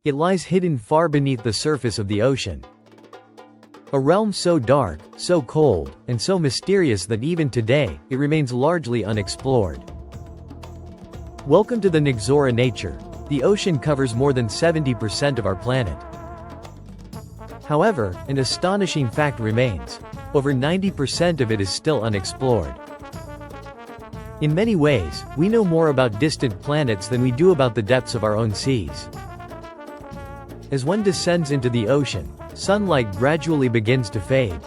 It lies hidden far beneath the surface of the ocean. A realm so dark, so cold, and so mysterious that even today, it remains largely unexplored. Welcome to the Nexora Nature. The ocean covers more than 70% of our planet. However, an astonishing fact remains. Over 90% of it is still unexplored. In many ways, we know more about distant planets than we do about the depths of our own seas. As one descends into the ocean, sunlight gradually begins to fade.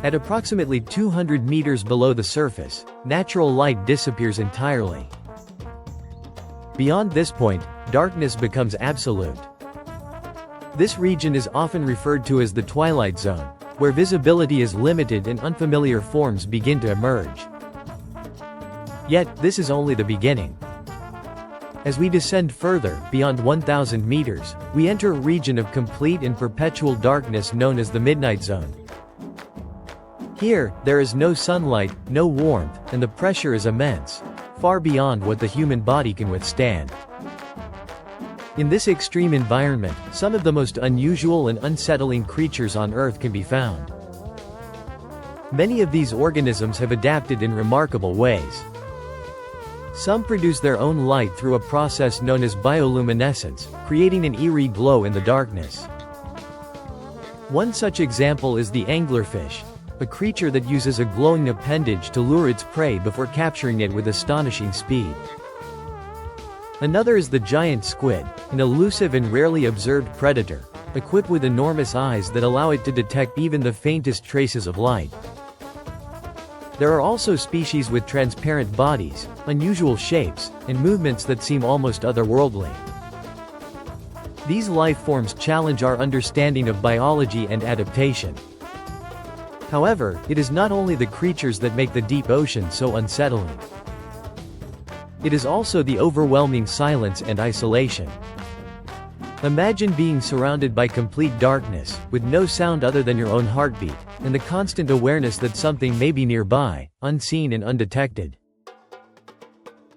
At approximately 200 meters below the surface, natural light disappears entirely. Beyond this point, darkness becomes absolute. This region is often referred to as the Twilight Zone, where visibility is limited and unfamiliar forms begin to emerge. Yet, this is only the beginning. As we descend further, beyond 1,000 meters, we enter a region of complete and perpetual darkness known as the Midnight Zone. Here, there is no sunlight, no warmth, and the pressure is immense, far beyond what the human body can withstand. In this extreme environment, some of the most unusual and unsettling creatures on Earth can be found. Many of these organisms have adapted in remarkable ways. Some produce their own light through a process known as bioluminescence, creating an eerie glow in the darkness. One such example is the anglerfish, a creature that uses a glowing appendage to lure its prey before capturing it with astonishing speed. Another is the giant squid, an elusive and rarely observed predator, equipped with enormous eyes that allow it to detect even the faintest traces of light. There are also species with transparent bodies, unusual shapes, and movements that seem almost otherworldly. These life forms challenge our understanding of biology and adaptation. However, it is not only the creatures that make the deep ocean so unsettling. It is also the overwhelming silence and isolation. Imagine being surrounded by complete darkness, with no sound other than your own heartbeat, and the constant awareness that something may be nearby, unseen and undetected.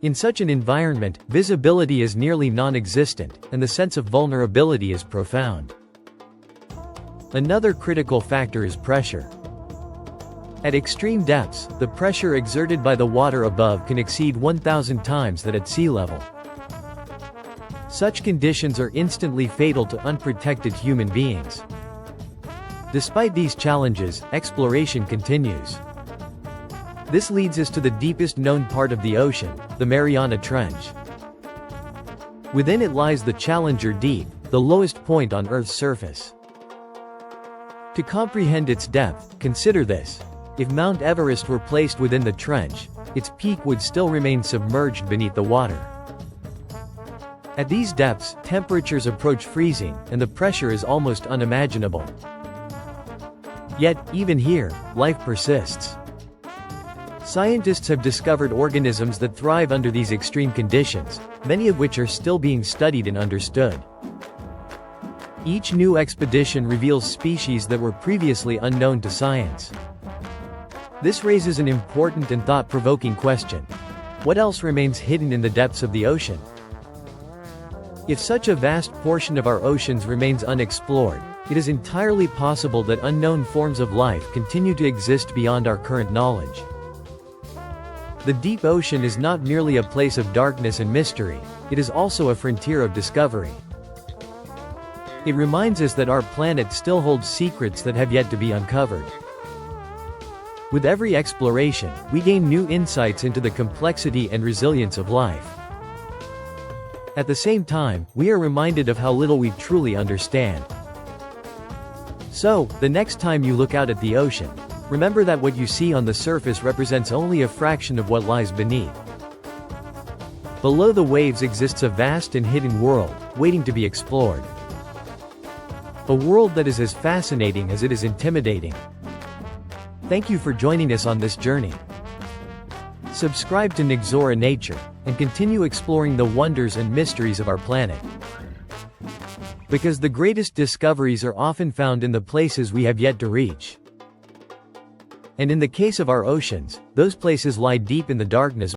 In such an environment, visibility is nearly non-existent, and the sense of vulnerability is profound. Another critical factor is pressure. At extreme depths, the pressure exerted by the water above can exceed 1,000 times that at sea level. Such conditions are instantly fatal to unprotected human beings. Despite these challenges, exploration continues. This leads us to the deepest known part of the ocean, the Mariana Trench. Within it lies the Challenger Deep, the lowest point on Earth's surface. To comprehend its depth, consider this. If Mount Everest were placed within the trench, its peak would still remain submerged beneath the water. At these depths, temperatures approach freezing, and the pressure is almost unimaginable. Yet, even here, life persists. Scientists have discovered organisms that thrive under these extreme conditions, many of which are still being studied and understood. Each new expedition reveals species that were previously unknown to science. This raises an important and thought-provoking question. What else remains hidden in the depths of the ocean? If such a vast portion of our oceans remains unexplored, it is entirely possible that unknown forms of life continue to exist beyond our current knowledge. The deep ocean is not merely a place of darkness and mystery, it is also a frontier of discovery. It reminds us that our planet still holds secrets that have yet to be uncovered. With every exploration, we gain new insights into the complexity and resilience of life. At the same time, we are reminded of how little we truly understand. So, the next time you look out at the ocean, remember that what you see on the surface represents only a fraction of what lies beneath. Below the waves exists a vast and hidden world, waiting to be explored. A world that is as fascinating as it is intimidating. Thank you for joining us on this journey. Subscribe to Nexora Nature, and continue exploring the wonders and mysteries of our planet. Because the greatest discoveries are often found in the places we have yet to reach. And in the case of our oceans, those places lie deep in the darkness.